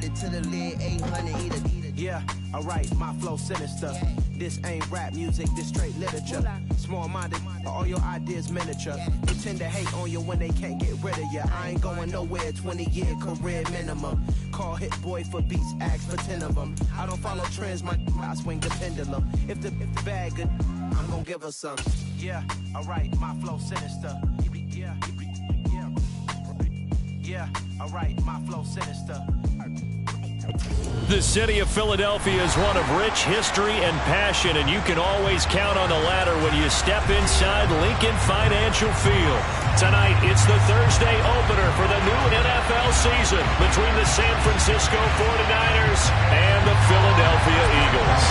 started to the lid, 800 either. Yeah, alright, my flow sinister. This ain't rap music, this straight literature. Small-minded, all your ideas miniature. They tend to hate on you when they can't get rid of you. I ain't going nowhere, 20-year career minimum. Call Hit Boy for beats, ask for 10 of them. I don't follow trends, I swing the pendulum. If the bag good, I'm gonna give her some. Yeah, alright, my flow sinister. Yeah, alright, my flow sinister. The city of Philadelphia is one of rich history and passion, and you can always count on the ladder when you step inside Lincoln Financial Field. Tonight, it's the Thursday opener for the new NFL season between the San Francisco 49ers and the Philadelphia Eagles.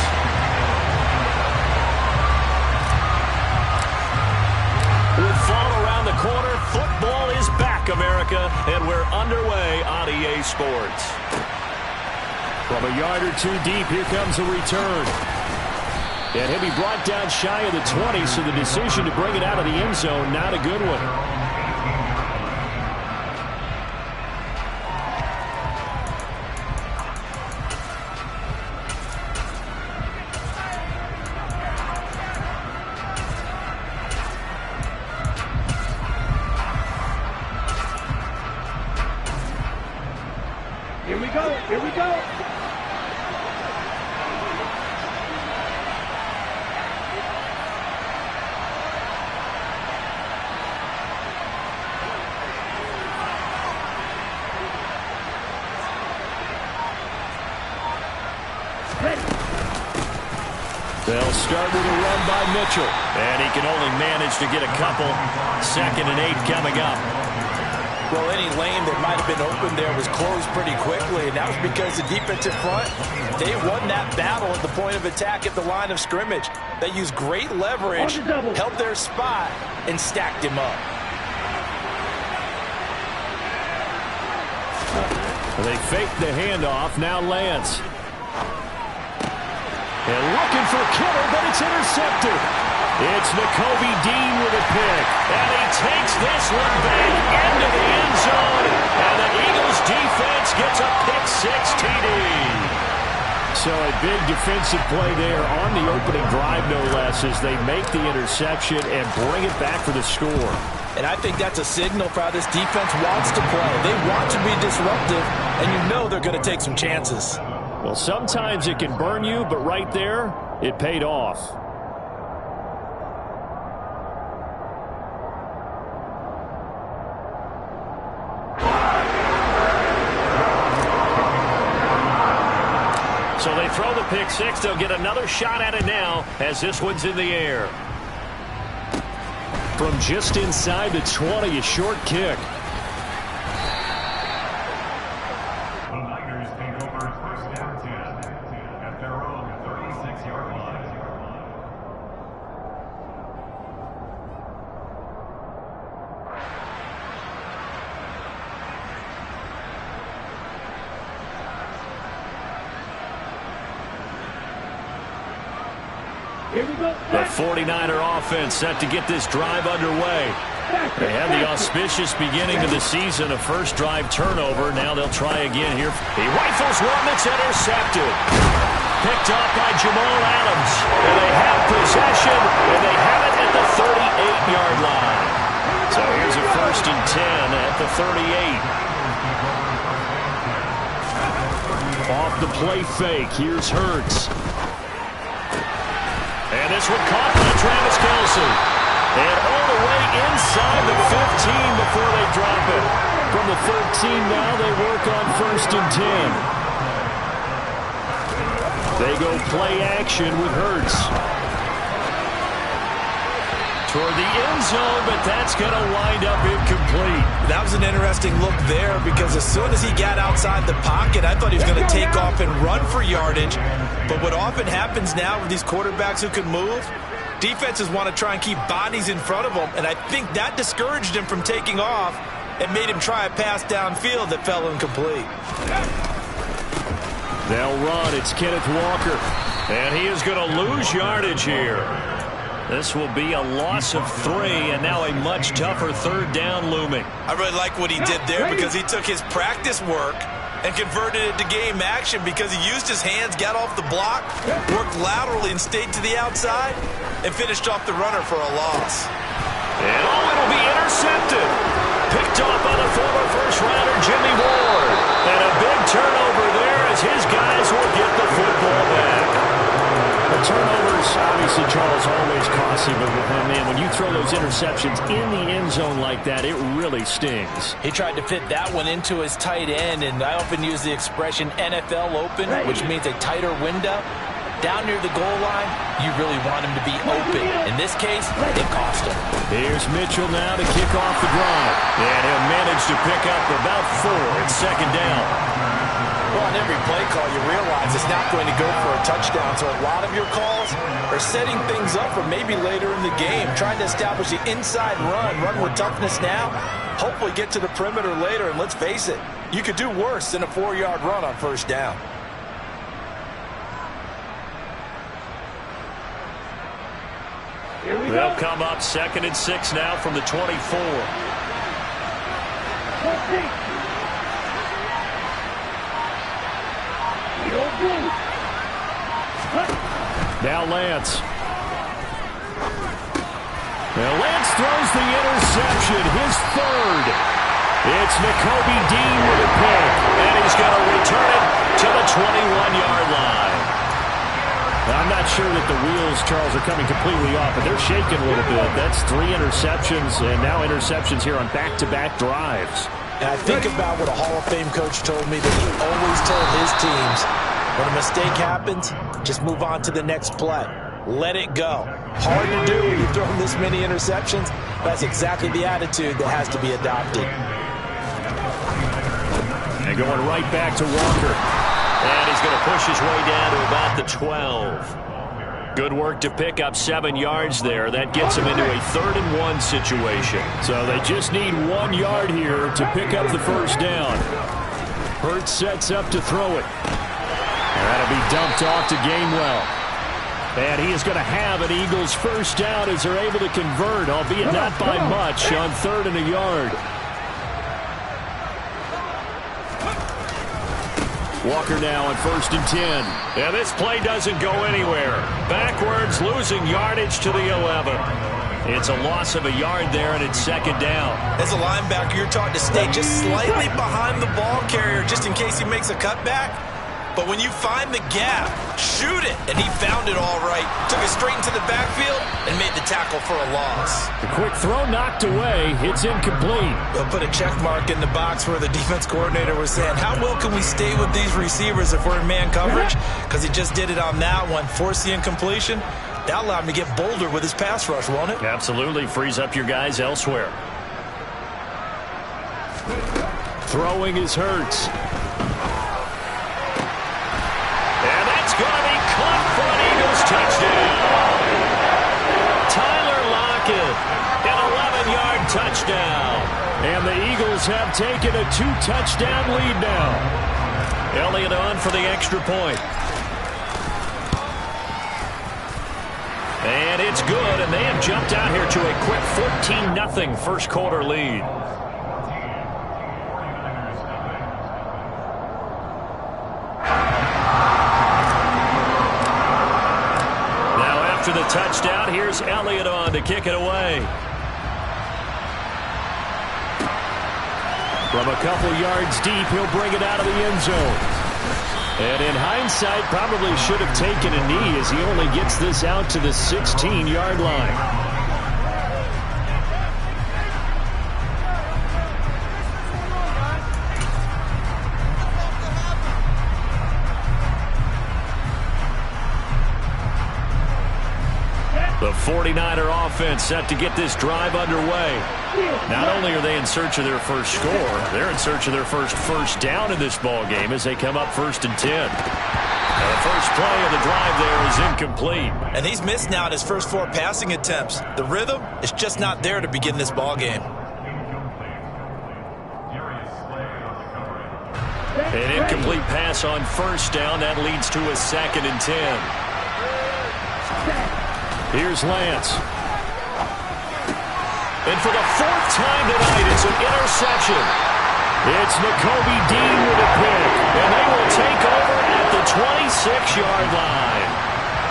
With fall around the corner, football is back, America, and we're underway on EA Sports. From a yard or two deep, here comes a return. And he'll be brought down shy of the 20, so the decision to bring it out of the end zone, not a good one. Here we go, here we go. They'll start with a run by Mitchell. And he can only manage to get a couple. 2nd and 8 coming up. Well, any lane that might have been open there was closed pretty quickly, and that was because the defensive front, they won that battle at the point of attack at the line of scrimmage. They used great leverage, held their spot, and stacked him up. They fake the handoff. Now Lance. And looking for Kittle, but it's intercepted. It's Nakobe Dean with a pick. And he takes this one back into the end zone. And the Eagles defense gets a pick-6 TD. So a big defensive play there on the opening drive, no less, as they make the interception and bring it back for the score. And I think that's a signal for how this defense wants to play. They want to be disruptive, and you know they're going to take some chances. Well, sometimes it can burn you, but right there, it paid off. So they throw the pick-6. They'll get another shot at it now as this one's in the air. From just inside the 20, a short kick. The 49er offense set to get this drive underway. They had the auspicious beginning of the season, a first drive turnover. Now they'll try again here. He rifles one that's intercepted. Picked up by Jamal Adams. And they have possession, and they have it at the 38-yard line. So here's a 1st and 10 at the 38. Off the play fake, here's Hurts. And this one caught by Travis Kelce. And all the way inside the 15 before they drop it. From the 13 now, they work on 1st and 10. They go play action with Hurts. Toward the end zone, but that's going to wind up incomplete. That was an interesting look there because as soon as he got outside the pocket, I thought he was going to take off and run for yardage. But what often happens now with these quarterbacks who can move, defenses want to try and keep bodies in front of them, and I think that discouraged him from taking off and made him try a pass downfield that fell incomplete. They'll run. It's Kenneth Walker. And he is going to lose yardage here. This will be a loss of 3, and now a much tougher 3rd down looming. I really like what he did there because he took his practice work, and converted it to game action because he used his hands, got off the block, worked laterally and stayed to the outside, and finished off the runner for a loss. And it'll be intercepted. Picked off by the former first-rounder Jimmy Ward. And a big turnover there as his guys will get the football back. The turnovers, obviously, Charles, always costly, but man, when you throw those interceptions in the end zone like that, it really stings. He tried to fit that one into his tight end, and I often use the expression NFL open, which means a tighter window. Down near the goal line, you really want him to be open. In this case, it cost him. Here's Mitchell now to kick off the drive. And he'll manage to pick up about 4 at second down. Well, on every play call, you realize it's not going to go for a touchdown. So a lot of your calls are setting things up for maybe later in the game, trying to establish the inside run with toughness now, hopefully get to the perimeter later. And let's face it, you could do worse than a 4-yard run on first down. They'll come up 2nd and 6 now from the 24. Now Lance. Now Lance throws the interception, his 3rd. It's Nakobe Dean with a pick, and he's going to return it to the 21-yard line. Now, I'm not sure that the wheels, Charles, are coming completely off, but they're shaking a little bit. That's 3 interceptions, and now interceptions here on back-to-back drives. And I think about what a Hall of Fame coach told me that he always told his teams, when a mistake happens, just move on to the next play. Let it go. Hard to do when you've thrown this many interceptions. That's exactly the attitude that has to be adopted. And going right back to Walker. And he's going to push his way down to about the 12. Good work to pick up 7 yards there. That gets him into a 3rd and 1 situation. So they just need 1 yard here to pick up the first down. Hurts sets up to throw it. And that'll be dumped off to Gainwell. And he is going to have an Eagles first down as they're able to convert, albeit not by much, on 3rd and a yard. Walker now on 1st and 10. And this play doesn't go anywhere. Backwards, losing yardage to the 11. It's a loss of a yard there, and it's 2nd down. As a linebacker, you're taught to stay just slightly behind the ball carrier just in case he makes a cutback. But when you find the gap, shoot it. And he found it all right. Took it straight into the backfield and made the tackle for a loss. The quick throw knocked away. It's incomplete. They'll put a check mark in the box where the defense coordinator was saying, how well can we stay with these receivers if we're in man coverage? Because he just did it on that one. Forced the incompletion. That allowed him to get bolder with his pass rush, won't it? Absolutely. Frees up your guys elsewhere. Throwing is Hurts. And that's going to be caught for an Eagles touchdown. Tyler Lockett, an 11-yard touchdown. And the Eagles have taken a 2-touchdown lead now. Elliott on for the extra point. And it's good, and they have jumped out here to a quick 14-0 first quarter lead. After the touchdown, here's Elliott on to kick it away. From a couple yards deep, he'll bring it out of the end zone. And in hindsight, probably should have taken a knee as he only gets this out to the 16-yard line. The 49er offense set to get this drive underway. Not only are they in search of their first score, they're in search of their first down in this ball game as they come up 1st and 10. And the first play of the drive there is incomplete. And he's missed now at his first 4 passing attempts. The rhythm is just not there to begin this ball game. An incomplete pass on first down. That leads to a 2nd and 10. Here's Lance. And for the 4th time tonight, it's an interception. It's Nakobe Dean with a pick, and they will take over at the 26-yard line.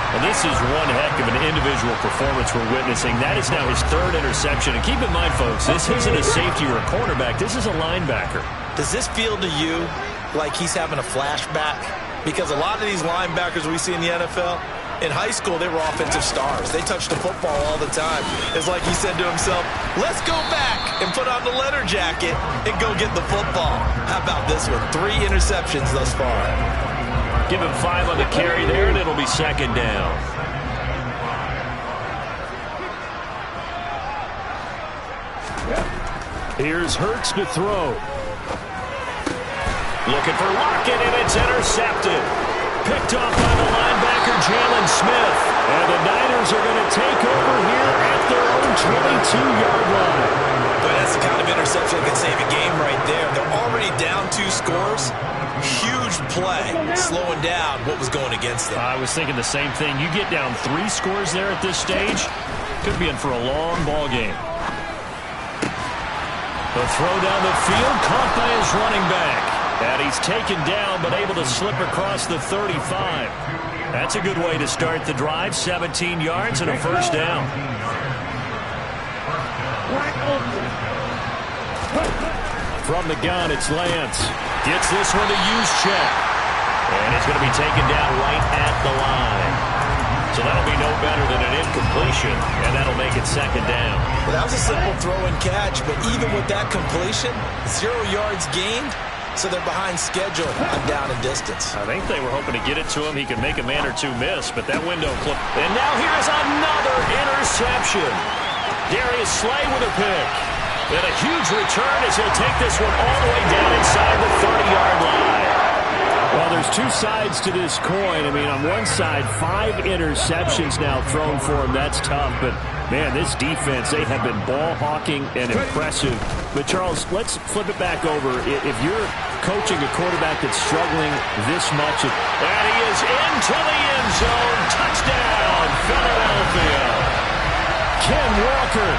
And this is one heck of an individual performance we're witnessing. That is now his third interception. And keep in mind, folks, this isn't a safety or a cornerback. This is a linebacker. Does this feel to you like he's having a flashback? Because a lot of these linebackers we see in the NFL, in high school, they were offensive stars. They touched the football all the time. It's like he said to himself, let's go back and put on the leather jacket and go get the football. How about this one? 3 interceptions thus far. Give him 5 on the carry there, and it'll be second down. Here's Hurts to throw. Looking for Lockett, and it's intercepted. Picked off by the linebacker, Jalen Smith. And the Niners are going to take over here at their own 22-yard line. But that's the kind of interception that can save a game right there. They're already down 2 scores. Huge play, slowing down what was going against them. I was thinking the same thing. You get down 3 scores there at this stage, could be in for a long ball game. The throw down the field, caught by his running back. And he's taken down, but able to slip across the 35. That's a good way to start the drive. 17 yards and a first down. From the gun, it's Lance. Gets this one to use check. And it's going to be taken down right at the line. So that'll be no better than an incompletion, and that'll make it second down. Well, that was a simple throw and catch, but even with that completion, 0 yards gained, so they're behind schedule on down and distance. I think they were hoping to get it to him. He could make a man or 2 miss, but that window clipped. And now here's another interception. Darius Slay with a pick. And a huge return as he'll take this one all the way down inside the 30-yard line. Well, there's 2 sides to this coin. I mean, on one side, 5 interceptions now thrown for him. That's tough. But, man, this defense, they have been ball hawking and impressive. But, Charles, let's flip it back over. If you're coaching a quarterback that's struggling this much. And he is into the end zone. Touchdown, Philadelphia. Ken Walker,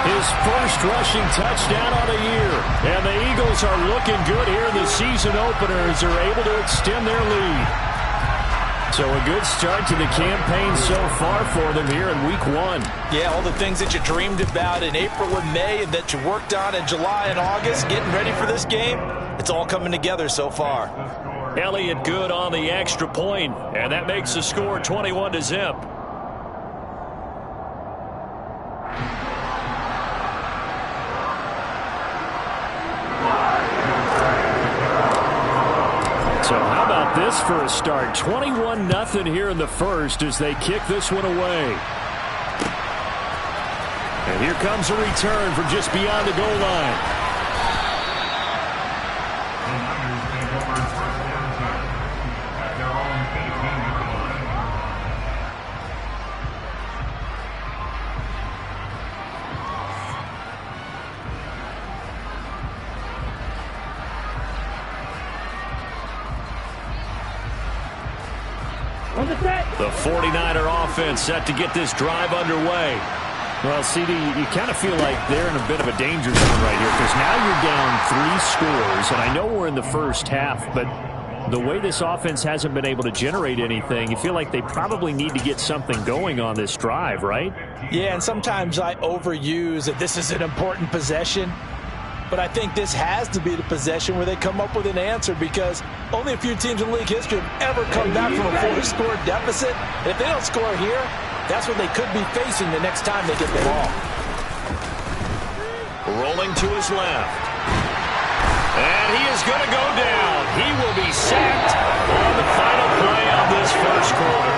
his first rushing touchdown on the year. And the Eagles are looking good here in the season opener as they're able to extend their lead. So a good start to the campaign so far for them here in week 1. Yeah, all the things that you dreamed about in April and May and that you worked on in July and August, getting ready for this game, it's all coming together so far. Elliott good on the extra point, and that makes the score 21-0. So how about this for a start? 21-0 here in the first as they kick this one away. And here comes a return from just beyond the goal line. The 49er offense set to get this drive underway. Well, CD, you kind of feel like they're in a bit of a danger zone right here because now you're down 3 scores, and I know we're in the first half, but the way this offense hasn't been able to generate anything, you feel like they probably need to get something going on this drive, right? Yeah, and sometimes I overuse that this is an important possession. But I think this has to be the possession where they come up with an answer because only a few teams in league history have ever come back from a 4-score deficit. And if they don't score here, that's what they could be facing the next time they get the ball. Rolling to his left. And he is going to go down. He will be sacked on the final play of this first quarter.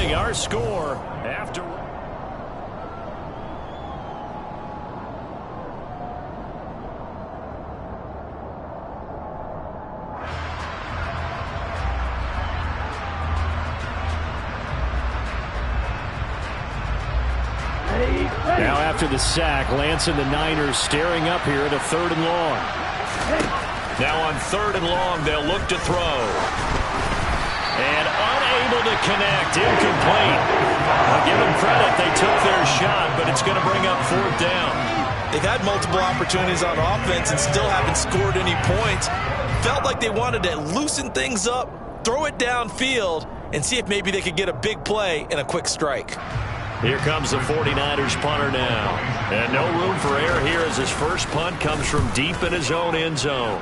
21-0 our score after... Now after the sack, Lance and the Niners staring up here at a 3rd and long. Now on 3rd and long, they'll look to throw. And unable to connect, incomplete. I'll give them credit, they took their shot, but it's going to bring up 4th down. They've had multiple opportunities on offense and still haven't scored any points. Felt like they wanted to loosen things up, throw it downfield, and see if maybe they could get a big play and a quick strike. Here comes the 49ers punter now. And no room for error here as his first punt comes from deep in his own end zone.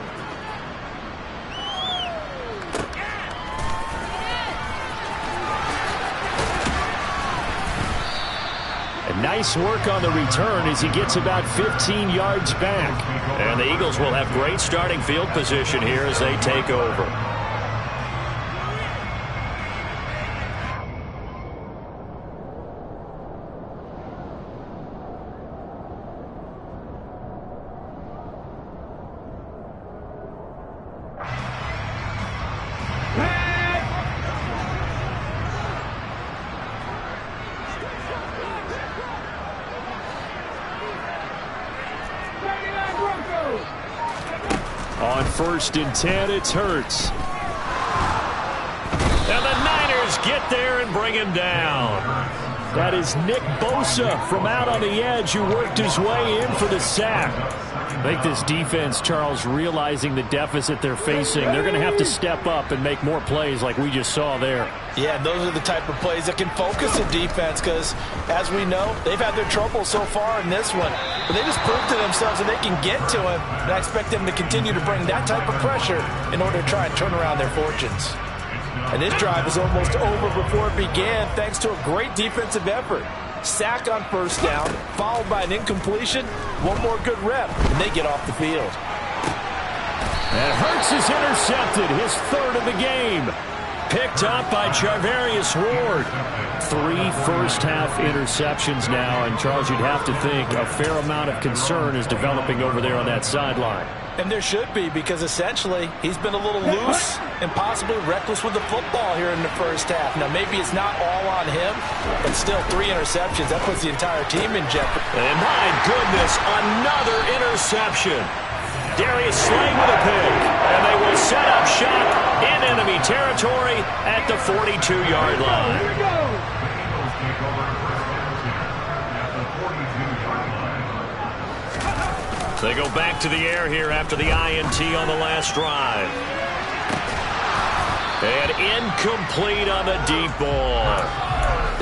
And nice work on the return as he gets about 15 yards back. And the Eagles will have great starting field position here as they take over. On 1st and 10, it's Hurts. And the Niners get there and bring him down. That is Nick Bosa from out on the edge who worked his way in for the sack. I think this defense, Charles, realizing the deficit they're facing, they're going to have to step up and make more plays like we just saw there. Yeah, those are the type of plays that can focus the defense because, as we know, they've had their trouble so far in this one. But they just proved to themselves that they can get to him, and I expect them to continue to bring that type of pressure in order to try and turn around their fortunes. And this drive is almost over before it began thanks to a great defensive effort. Sack on 1st down, followed by an incompletion, one more good rep, and they get off the field. And Hurts is intercepted, his 3rd of the game. Picked up by Charvarius Ward. 3 first-half interceptions now, and Charles, you'd have to think a fair amount of concern is developing over there on that sideline. And there should be, because essentially he's been a little loose and possibly reckless with the football here in the 1st half. Now, maybe it's not all on him, but still 3 interceptions. That puts the entire team in jeopardy. And my goodness, another interception. Darius Slay with a pick, and they will set up shop in enemy territory at the 42-yard line. Here we go. They go back to the air here after the INT on the last drive. And incomplete on the deep ball.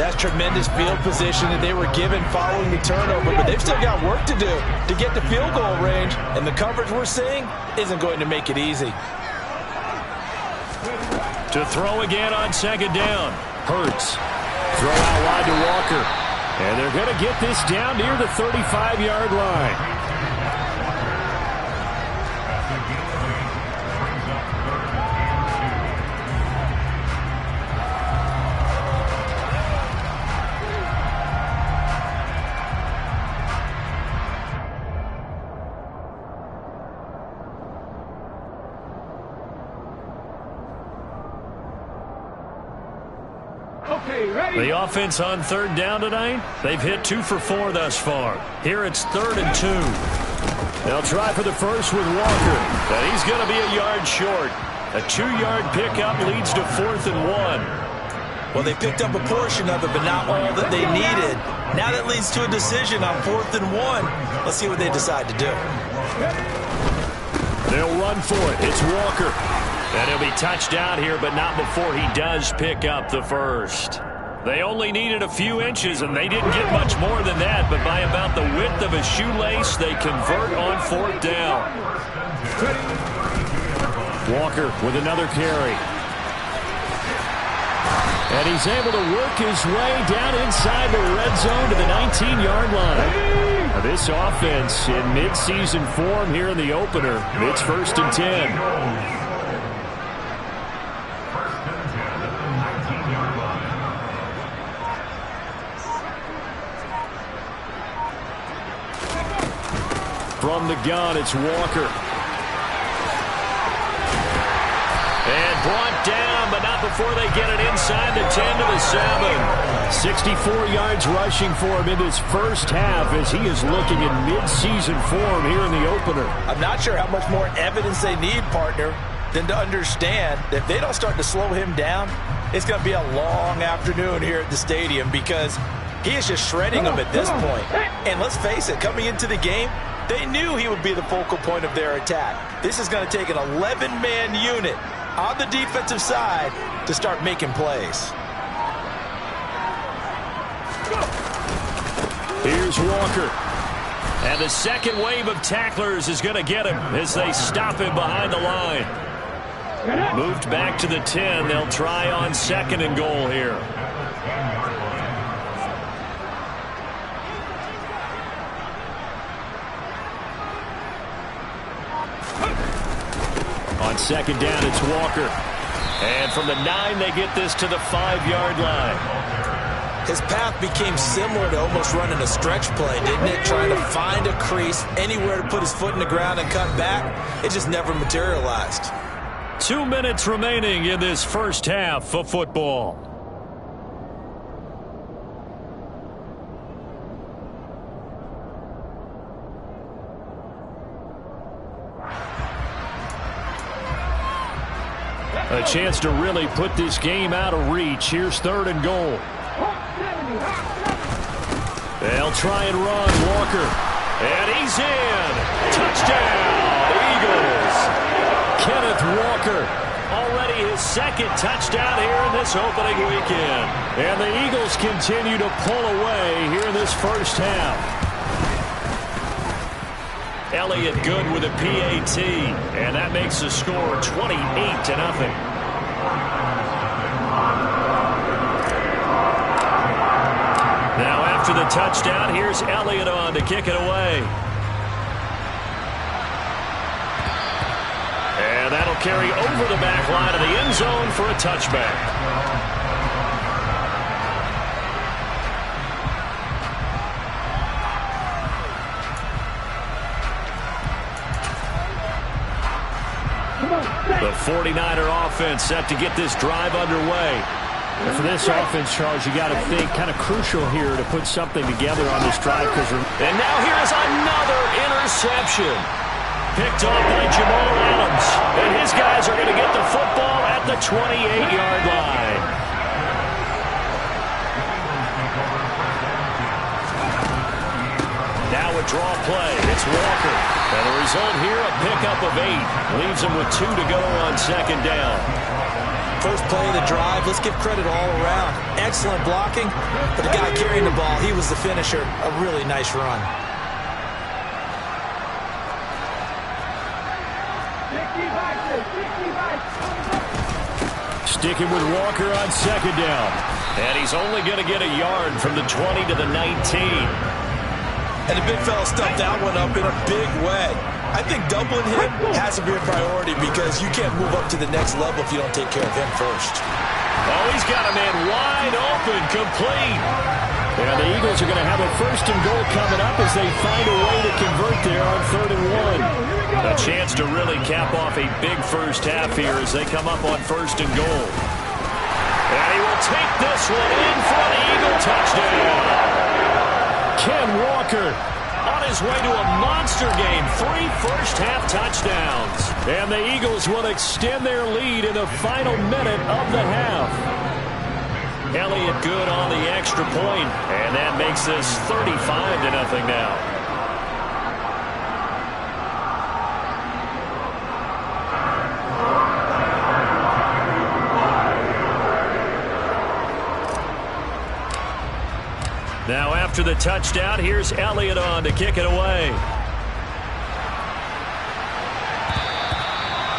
That's tremendous field position that they were given following the turnover, but they've still got work to do to get the field goal range, and the coverage we're seeing isn't going to make it easy. To throw again on 2nd down. Hurts. Throw out wide to Walker. And they're going to get this down near the 35-yard line. The offense on 3rd down tonight, they've hit 2 for 4 thus far. Here it's 3rd and 2. They'll try for the first with Walker, but he's going to be a yard short. A 2-yard pickup leads to 4th and 1. Well, they picked up a portion of it, but not all that they needed. Now that leads to a decision on 4th and 1. Let's see what they decide to do. They'll run for it. It's Walker. And he'll be touched out here, but not before he does pick up the first. They only needed a few inches, and they didn't get much more than that, but by about the width of a shoelace, they convert on 4th down. Walker with another carry. And he's able to work his way down inside the red zone to the 19-yard line. Now this offense in midseason form here in the opener. It's 1st and 10. From the gun, it's Walker. And brought down, but not before they get it inside the 10 to the 7. 64 yards rushing for him in this 1st half as he is looking in midseason form here in the opener. I'm not sure how much more evidence they need, partner, than to understand that if they don't start to slow him down, it's going to be a long afternoon here at the stadium because He is just shredding them at this point. And let's face it, coming into the game, they knew he would be the focal point of their attack. This is going to take an 11-man unit on the defensive side to start making plays. Here's Walker. And the second wave of tacklers is going to get him as they stop him behind the line. Moved back to the 10. They'll try on 2nd and goal here. On 2nd down, it's Walker. And from the 9, they get this to the 5-yard line. His path became similar to almost running a stretch play, didn't it? Trying to find a crease, anywhere to put his foot in the ground and cut back. It just never materialized. 2 minutes remaining in this first half of football. A chance to really put this game out of reach. Here's 3rd and goal. They'll try and run. Walker. And he's in. Touchdown, Eagles. Kenneth Walker. Already his 2nd touchdown here in this opening weekend. And the Eagles continue to pull away here in this first half. Elliott good with a PAT, and that makes the score 28-0. Now after the touchdown, here's Elliott on to kick it away. And that'll carry over the back line of the end zone for a touchback. The 49er offense set to get this drive underway. And for this offense, Charles, you got to think kind of crucial here to put something together on this drive. And now here's another interception. Picked off by Jamal Adams. And his guys are going to get the football at the 28-yard line. Now a draw play. It's Walker. And the result here, a pickup of 8. Leaves him with 2 to go on 2nd down. First play of the drive, let's give credit all around. Excellent blocking, but the guy carrying the ball, he was the finisher. A really nice run. Sticking with Walker on 2nd down. And he's only going to get a yard from the 20 to the 19. And the big fella stuffed that one up in a big way. I think doubling him has to be a priority because you can't move up to the next level if you don't take care of him first. Oh, he's got a man wide open, complete. And the Eagles are going to have a 1st and goal coming up as they find a way to convert there on 3rd and 1. A chance to really cap off a big first half here as they come up on 1st and goal. And he will take this one in for an Eagle touchdown. Ken Walker on his way to a monster game. 3 first-half touchdowns. And the Eagles will extend their lead in the final minute of the half. Elliott good on the extra point, and that makes this 35-0 now. Now after the touchdown, here's Elliott on to kick it away.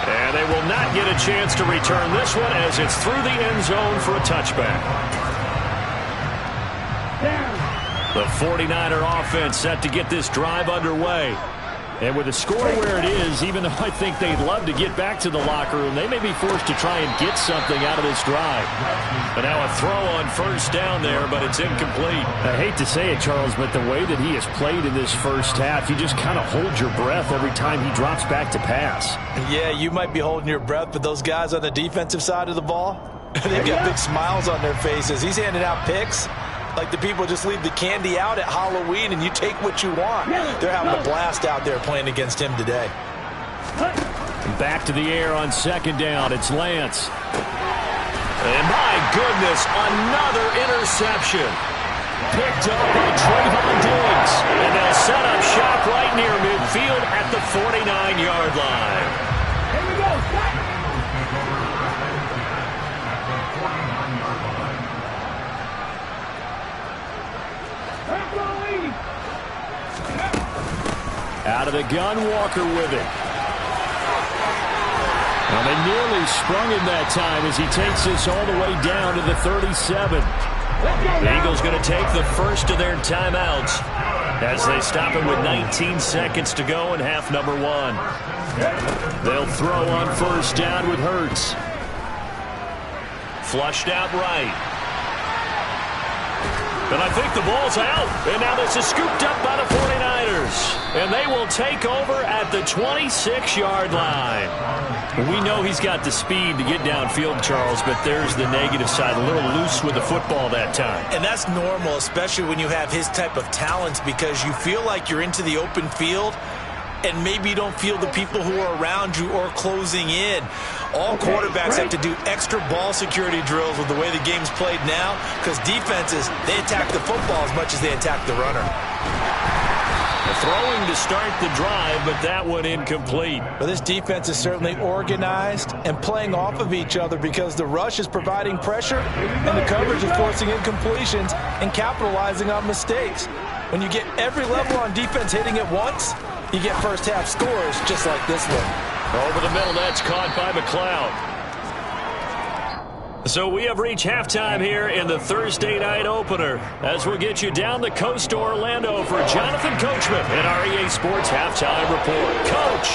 And they will not get a chance to return this one as it's through the end zone for a touchback. The 49er offense set to get this drive underway. And with the score where it is, even though I think they'd love to get back to the locker room, they may be forced to try and get something out of this drive. But now a throw on 1st down there, but it's incomplete. I hate to say it, Charles, but the way that he has played in this first half, you just kind of hold your breath every time he drops back to pass. Yeah, you might be holding your breath, but those guys on the defensive side of the ball, they've got big smiles on their faces. He's handing out picks like the people just leave the candy out at Halloween and you take what you want. They're having a blast out there playing against him today. Back to the air on 2nd down. It's Lance. And my goodness, another interception. Picked up on Trayvon Diggs. And they'll set up shop right near midfield at the 49-yard line. Here we go. Out of the gun, Walker with it. Well, they nearly sprung him that time as he takes this all the way down to the 37. The Eagles going to take the first of their timeouts as they stop him with 19 seconds to go in half number 1. They'll throw on first down with Hurts. Flushed out right. And I think the ball's out. And now this is scooped up by the 49ers. And they will take over at the 26-yard line. We know he's got the speed to get downfield, Charles, but there's the negative side. A little loose with the football that time. And that's normal, especially when you have his type of talents, because you feel like you're into the open field and maybe you don't feel the people who are around you or closing in. All quarterbacks have to do extra ball security drills with the way the game's played now, because defenses, they attack the football as much as they attack the runner. Throwing to start the drive, but that one incomplete. Well, this defense is certainly organized and playing off of each other because the rush is providing pressure and the coverage is forcing incompletions and capitalizing on mistakes. When you get every level on defense hitting at once, you get first half scores just like this one. Over the middle, that's caught by McLeod. So we have reached halftime here in the Thursday night opener as we'll get you down the coast to Orlando for Jonathan Coachman at our EA Sports Halftime Report. Coach!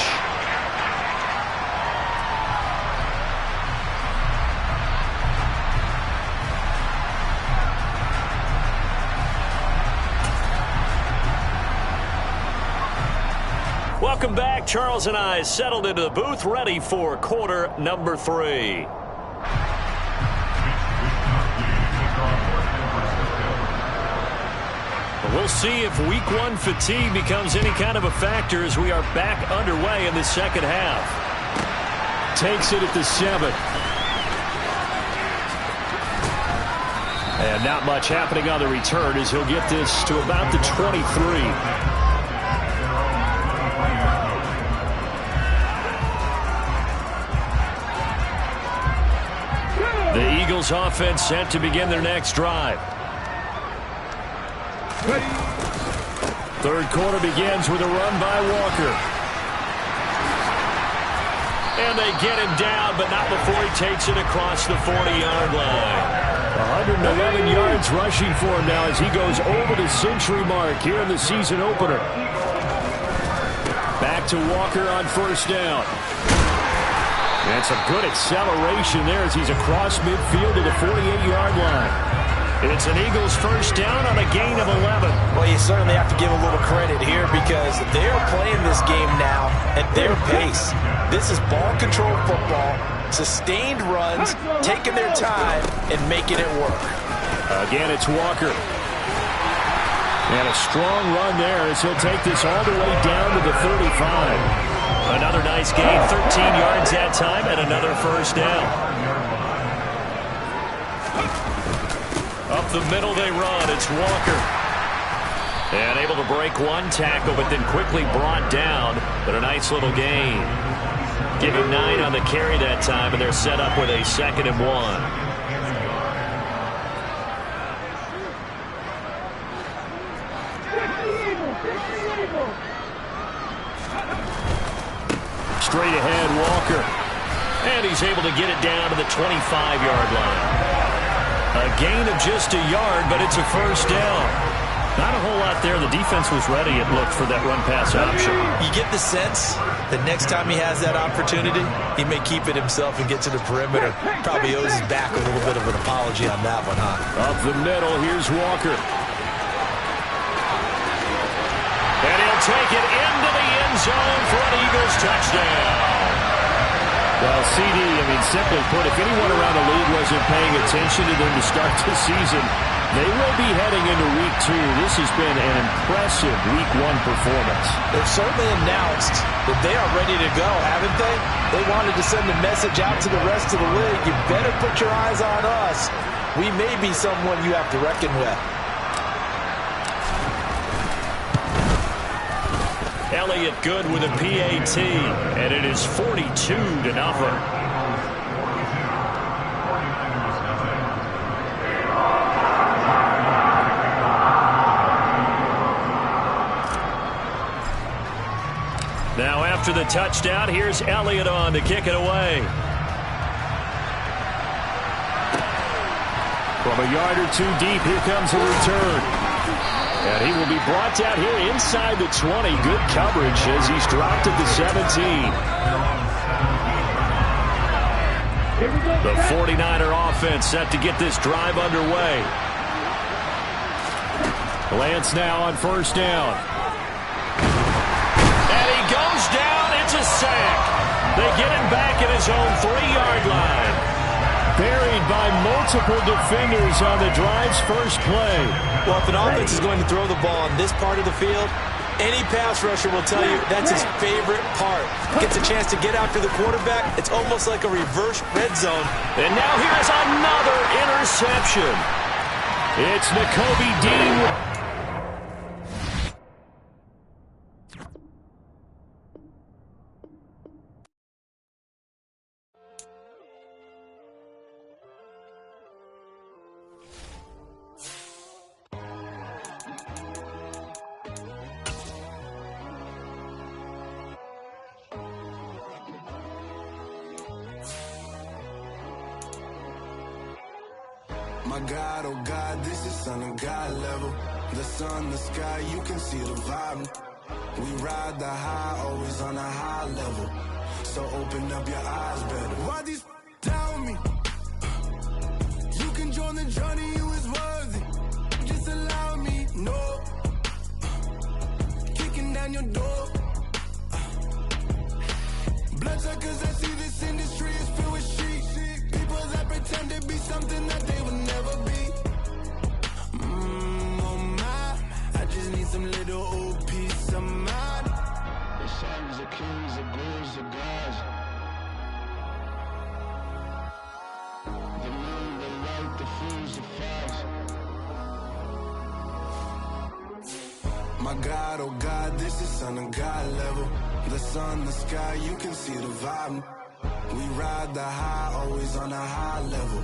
Welcome back. Charles and I settled into the booth, ready for quarter number 3. We'll see if week 1 fatigue becomes any kind of a factor as we are back underway in the second half. Takes it at the 7. And not much happening on the return as he'll get this to about the 23. The Eagles offense set to begin their next drive. Third quarter begins with a run by Walker. And they get him down, but not before he takes it across the 40-yard line. 111 yards rushing for him now as he goes over the century mark here in the season opener. Back to Walker on first down. And some good acceleration there as he's across midfield to the 48-yard line. It's an Eagles first down on a gain of 11. Well, you certainly have to give a little credit here because they are playing this game now at their pace. This is ball control football, sustained runs, taking their time, and making it work. Again, it's Walker. And a strong run there as he'll take this all the way down to the 35. Another nice gain, 13 yards that time, and another first down. Up the middle they run. It's Walker. And able to break one tackle, but then quickly brought down. But a nice little gain. Give him 9 on the carry that time, and they're set up with a 2nd and 1. Straight ahead, Walker. And he's able to get it down to the 25-yard line. A gain of just a yard, but it's a first down. Not a whole lot there. The defense was ready, it looked, for that run-pass option. You get the sense that next time he has that opportunity, he may keep it himself and get to the perimeter. Probably owes his back a little bit of an apology on that one, huh? Up the middle, here's Walker. And he'll take it into the end zone for an Eagles touchdown. Well, CD, simply put, if anyone around the league wasn't paying attention to them to start the season, they will be heading into week 2. This has been an impressive week 1 performance. They've certainly announced that they are ready to go, haven't they? They wanted to send a message out to the rest of the league. You better put your eyes on us. We may be someone you have to reckon with. Elliott good with a PAT, and it is 42-0. Now after the touchdown, here's Elliott on to kick it away. From a yard or two deep, here comes a return. And he will be brought down here inside the 20. Good coverage as he's dropped at the 17. The 49er offense set to get this drive underway. Lance now on first down. And he goes down. It's a sack. They get him back at his own 3-yard line. Buried by multiple defenders on the drive's first play. Well, if an offense is going to throw the ball on this part of the field, any pass rusher will tell you that's his favorite part. Gets a chance to get after the quarterback. It's almost like a reverse red zone. And now here's another interception. It's Nakobe Dean. My God, oh God, this is Son of God level. The sun, the sky, you can see the vibe. We ride the high, always on a high level. So open up your eyes better. Why these tell me? You can join the journey, you is worthy. Just allow me, no. Kicking down your door. Bloodsuckers, I see this industry is filled with sheep. People that pretend to be something that they will never be. Oh my, I just need some little old peace of mind. The sons of kings, the ghouls, the gods. The moon, the light, the fools, the facts. My God, oh God, this is Son of God level. The sun, the sky, you can see the vibe. We ride the high, always on a high level.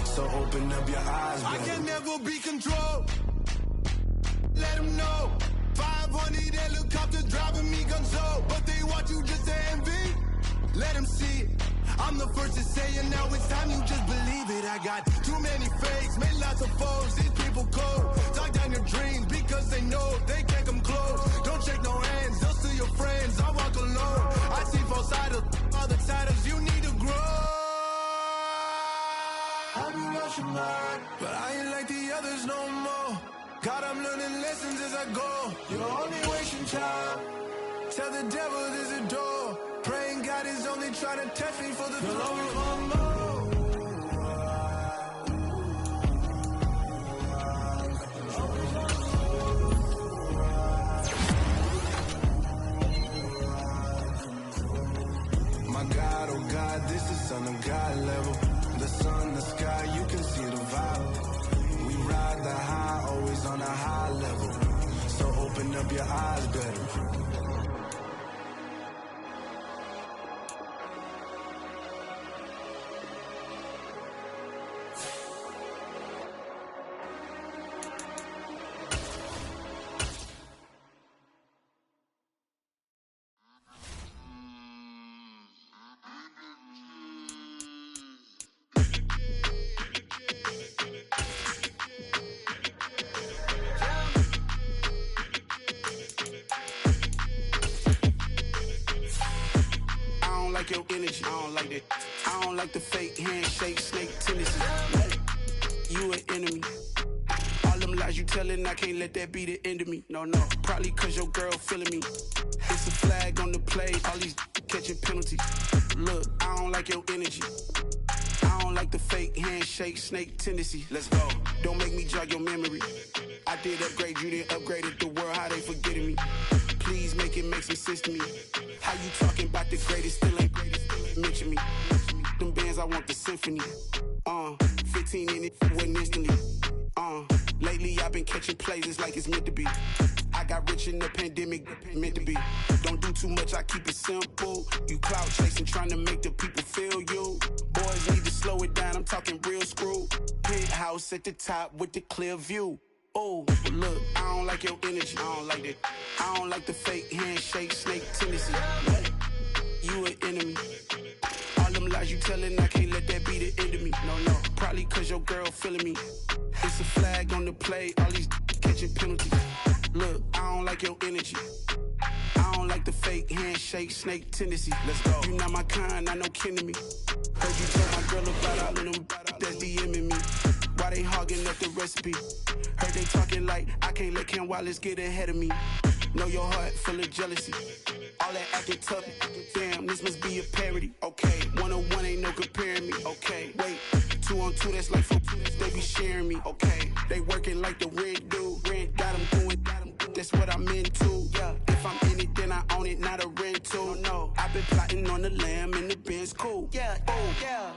So open up your eyes, baby. I can never be controlled. Let them know. 500 helicopters driving me gonzo. But they want you just to envy. Let them see it. I'm the first to say it, now it's time you just believe it. I got too many fakes, made lots of foes. These people cold. Talk down your dreams because they know they can't come close. Don't shake no hands, those to your friends. I walk alone. I see both sides of other titles. You need to grow. I've been rushing hard, but I ain't like the others no more. God, I'm learning lessons as I go. You're only wasting time. Tell the devil there's a door. Praying God is only trying to test me for the glory of more. My God, oh God, this is Son of God level. The sun, the sky, you can see the vibe. We ride the high, always on a high level. So open up your eyes better. Your energy, I don't like that. I don't like the fake handshake, snake tendency. You an enemy. All them lies you telling, I can't let that be the end of me. No, probably cause your girl feeling me. It's a flag on the play, all these catching penalties. Look, I don't like your energy. I don't like the fake handshake, snake tendency. Let's go. Don't make me jog your memory. I did upgrade you, then upgraded the world, how they forgetting me. Please make it make some sense to me. How you talking about the greatest, still ain't greatest, mention me. Them bands, I want the symphony. 15 in it, wasn't instantly. Lately I've been catching plays, it's like it's meant to be. I I got rich in the pandemic, meant to be. Don't do too much, I keep it simple. You clout chasing, trying to make the people feel you. Boys need to slow it down, I'm talking real screw. Penthouse at the top with the clear view. Oh, look, I don't like your energy, I don't like that. I don't like the fake handshake, snake tendency. What? You an enemy. All them lies you telling, I can't let that be the end of me. No, probably cause your girl feeling me. It's a flag on the play, all these catching penalties. Look, I don't like your energy. I don't like the fake handshake, snake tendency. Let's go. You not my kind, I know kin to me. Heard you told my girl about all of them that's DMing me. Why they hogging up the recipe? Heard they talking like I can't let Ken Wallace get ahead of me. Know your heart full of jealousy. All that acting tough, damn, this must be a parody. Okay, 101 ain't no comparing me. Okay, wait, 2 on 2, that's like 4, they be sharing me. Okay, they working like the rent dude. Rent got them doing, that's what I'm into. Yeah, if I'm in it, then I own it, not a rental. No, I've been plotting on the lamb and the Benz cool. Yeah, oh, yeah.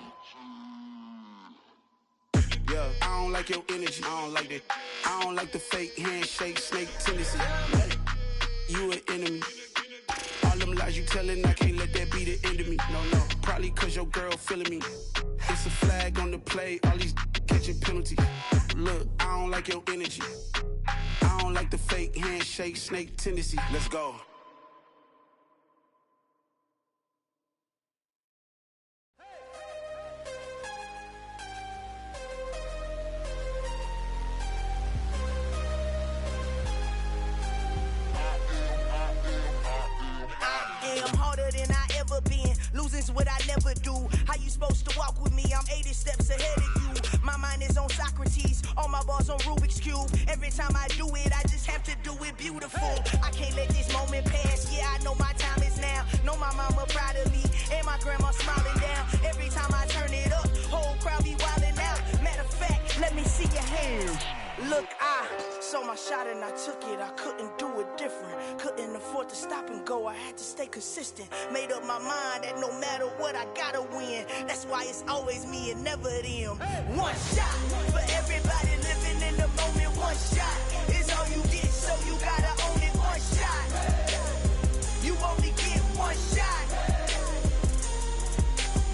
Yeah, I don't like your energy, I don't like that. I don't like the fake handshake, snake tendency. You an enemy. All them lies you telling, I can't let that be the end of me. No, probably cause your girl feeling me. It's a flag on the play, all these catching penalties. Look, I don't like your energy. I don't like the fake handshake, snake tendency. Let's go. Losing's what I never do. How you supposed to walk with me? I'm 80 steps ahead of you. My mind is on Socrates, all my bars on Rubik's Cube. Every time I do it, I just have to do it beautiful. I can't let this moment pass. Yeah, I know my time is now. Know my mama proud of me, and my grandma smiling down. Every time I turn it up, whole crowd be wildin' out. Matter of fact, let me see your hands. Look, I saw my shot and I took it. I couldn't do it different. Couldn't afford to stop and go. I had to stay consistent. Made up my mind that no matter what, I gotta win. That's why it's always me and never them. One shot for everybody living in the moment. One shot is all you get, so you gotta own it. One shot. You only get one shot.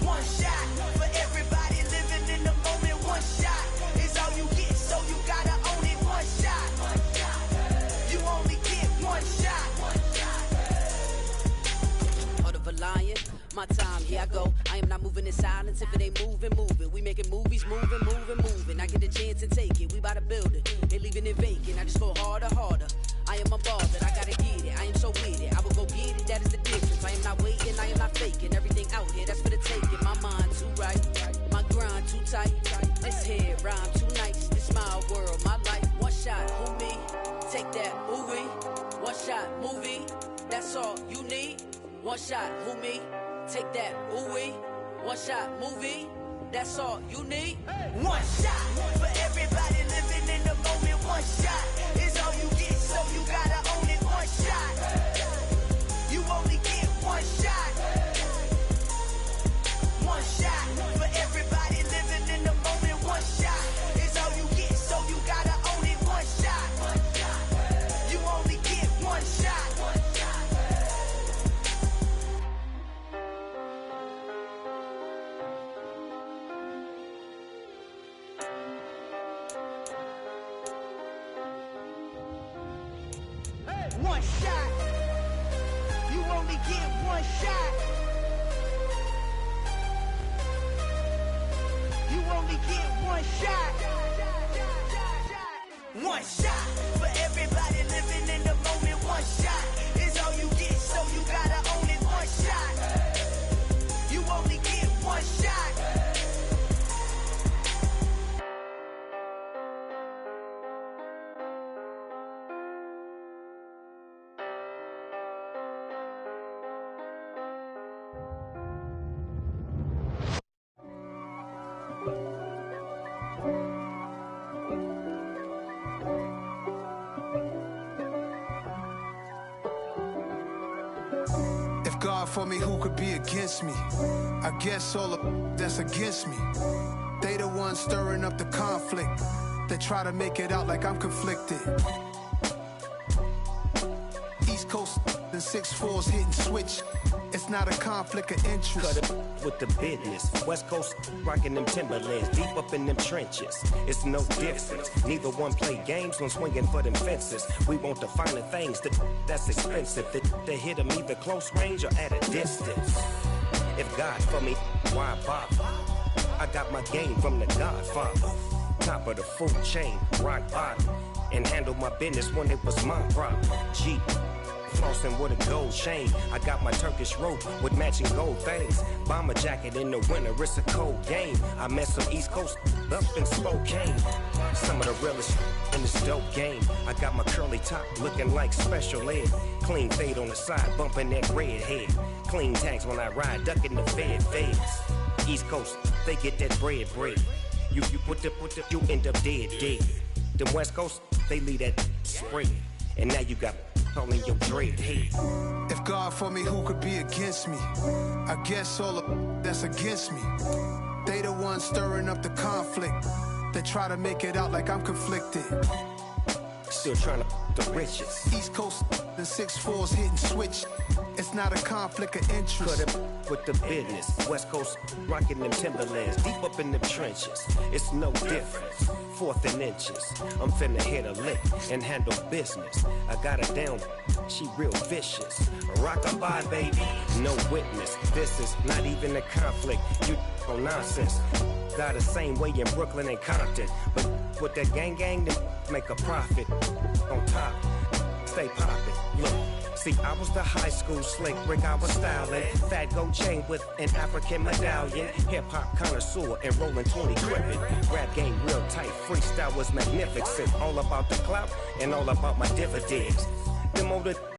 One shot for everybody living in the moment. One shot is all you get, so you gotta own it. One shot. You only get one shot. Heart of a lion, my time, here I go. I am not moving in silence. If it ain't moving, moving. We making movies, moving. I get a chance and take it. We bout to build it. They leaving it vacant. I just go harder. I am a baller, I gotta get it. I am so with it. I will go get it. That is the difference. I am not waiting. I am not faking. Everything out here, that's for the taking. My mind too right. My grind too tight. This head rhyme too nice. This my world, my life. One shot, who me? Take that, movie. One shot, movie. That's all you need. One shot, who me? Take that, ooh-wee. One shot, movie. That's all you need. One shot for everybody living in the moment. One shot is all you get, so you gotta own it. One shot. You only get one shot. One shot for everybody living in the moment. One shot is all you get, so you gotta own it. One shot. You only get one shot. One shot. You only get one shot. You only get one shot. One shot for everybody living in the moment. One shot is all you get, so you gotta own it. One shot. You only get one shot. God for me, who could be against me? I guess all of that's against me. They the ones stirring up the conflict. They try to make it out like I'm conflicted. Coast and 6'4s hitting switch. It's not a conflict of interest. Cut it with the business. West Coast rocking them Timberlands, deep up in them trenches. It's no difference. Neither one play games when swinging for them fences. We want the finer things that's expensive. That hit them either close range or at a distance. If God for me, why bother? I got my game from the Godfather. Top of the food chain, rock bottom. And handle my business when it was my problem. G. Flossing with a gold chain. I got my Turkish rope with matching gold things. Bomber jacket in the winter, it's a cold game. I met some East Coast up in Spokane. Some of the realest in this dope game. I got my curly top looking like special ed. Clean fade on the side, bumping that red head. Clean tags when I ride, ducking the feds. East Coast, they get that bread. You end up dead. Them West Coast, they leave that spread. And now you got calling your dread head. If God for me, who could be against me? I guess all of that's against me. They the ones stirring up the conflict. They try to make it out like I'm conflicted. Still trying to the riches. East Coast and 6'4s hitting switch. It's not a conflict of interest. Cut it with the business. West Coast rocking them Timberlands, deep up in them trenches. It's no difference. 4th and inches. I'm finna hit a lick and handle business. I got her down, she real vicious. Rock-a-bye, baby, no witness. This is not even a conflict. You on nonsense. Got the same way in Brooklyn and Compton. But with that gang, then make a profit. On top, stay poppin'. Look. See, I was the high school slick Rick, I was styling. Fat gold chain with an African medallion. Hip-hop connoisseur and rolling 20 cribbin'. Rap game real tight, freestyle was magnificent. All about the clout and all about my dividends. Them older